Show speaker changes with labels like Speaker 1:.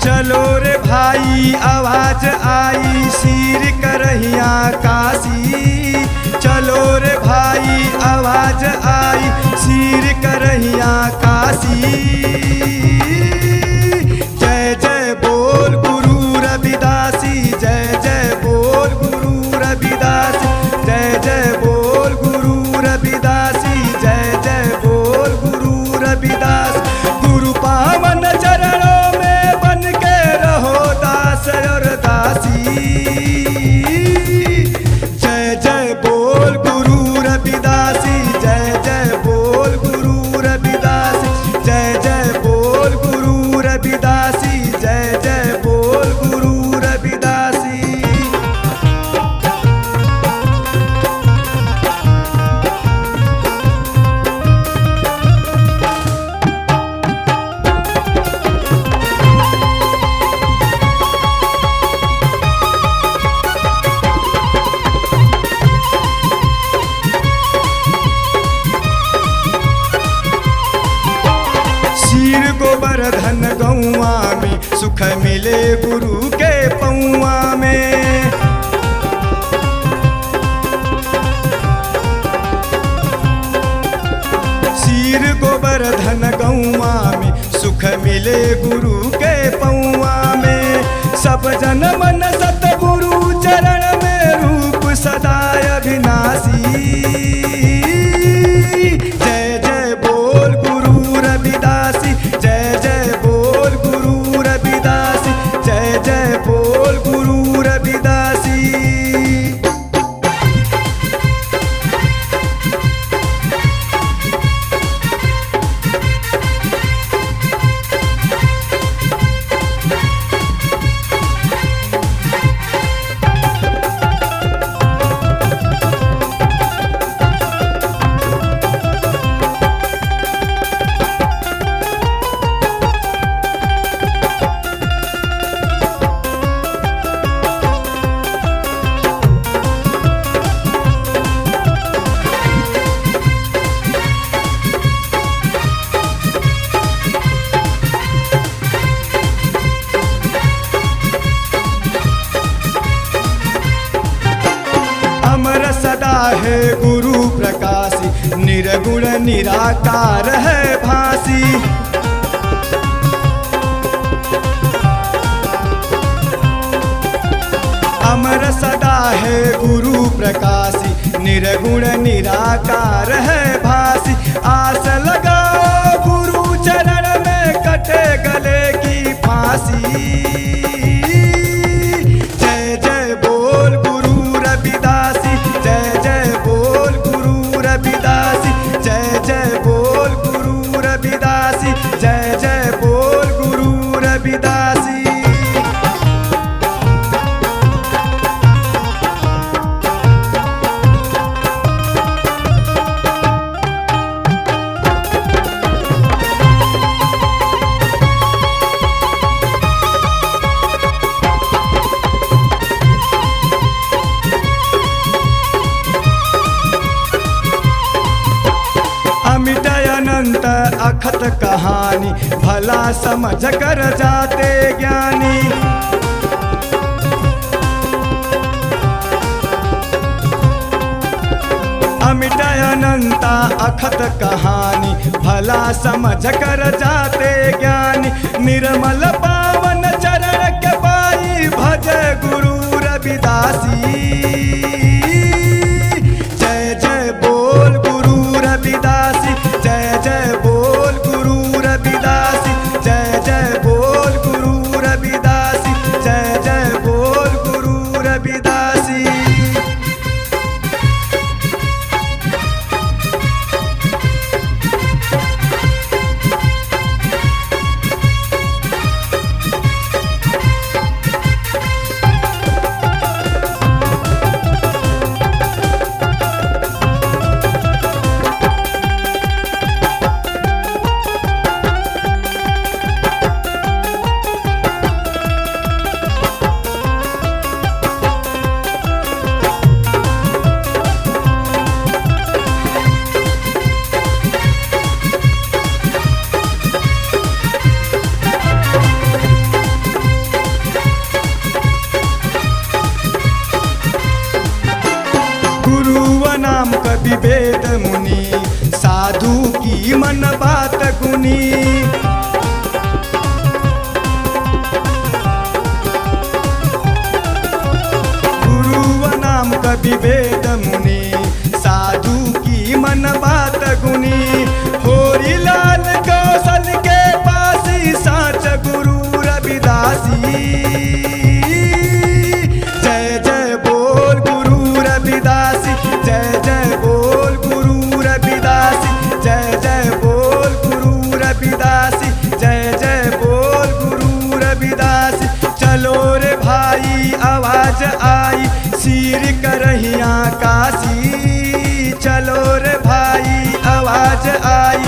Speaker 1: चलो रे भाई आवाज आई सिर करहिया काशी। चलो रे भाई आवाज आई सिर करहिया काशी। जय जय बोल गुरु रविदासी, जय जय बोल गुरु रविदासी, जय जय बोल गुरु रविदासी, जय जय बोल गुरु रविदास। गुरु पावन चरणों में बन के रहो दास और दासी। जय जय बोल गुरु रविदासी, जय जय बोल गुरु रविदासी, जय जय बोल गुरु रविदासी, जय जय बोल गुरु रविदासी। शीर गोवर्धन गौआ में सुख मिले गुरु के पौआ में। शीर गोवर्धन गौआ में सुख मिले गुरु के पौआ में। सब जन मन सतगुरु चरण में रूप सदा अविनाशी। जय जय बोल गुरु रविदासी, जय जय बोल गुरु रविदासी, जय जय बोल गुरु रविदासी। अमर सदा है गुरु प्रकाशी, निर्गुण निराकार है भासी। अमर सदा है गुरु प्रकाशी, निर्गुण निराकार है भासी। आस लगाओ गुरु चरण में कटे गले की फांसी। जय जय बोल गुरु रविदासी, जय जय बोल गुरु रविदासी, जय जय बोल गुरु रविदासी, जय जय बोल गुरु रविदासी। अमिट अनंत अखत कहानी, भला समझ कर जाते ज्ञानी। अमिट अनंत अखत कहानी, भला समझ कर जाते ज्ञानी। निर्मल पावन चरण के पाई भज गुरु रविदासी। जय जय बोल गुरु रविदासी, जय जय बोल गुरु रविदासी, जय जय बोल गुरु रविदासी, जय जय बोल गुरु रविदासी। नाम कवि वेद मुनि, साधु की मन बात गुनी। गुरु नाम कवि वेद मुनि, साधु की मन बात गुनी। होरी लाल कौशल के पासी, साच गुरु रविदासी। जय जय बोल गुरु रविदासी, जय जय बोल गुरु रविदासी, जय जय बोल गुरु रविदासी, जय जय बोल गुरु रविदासी। चलो रे भाई आवाज आई, सिर करहिया काशी। चलो रे भाई आवाज आई,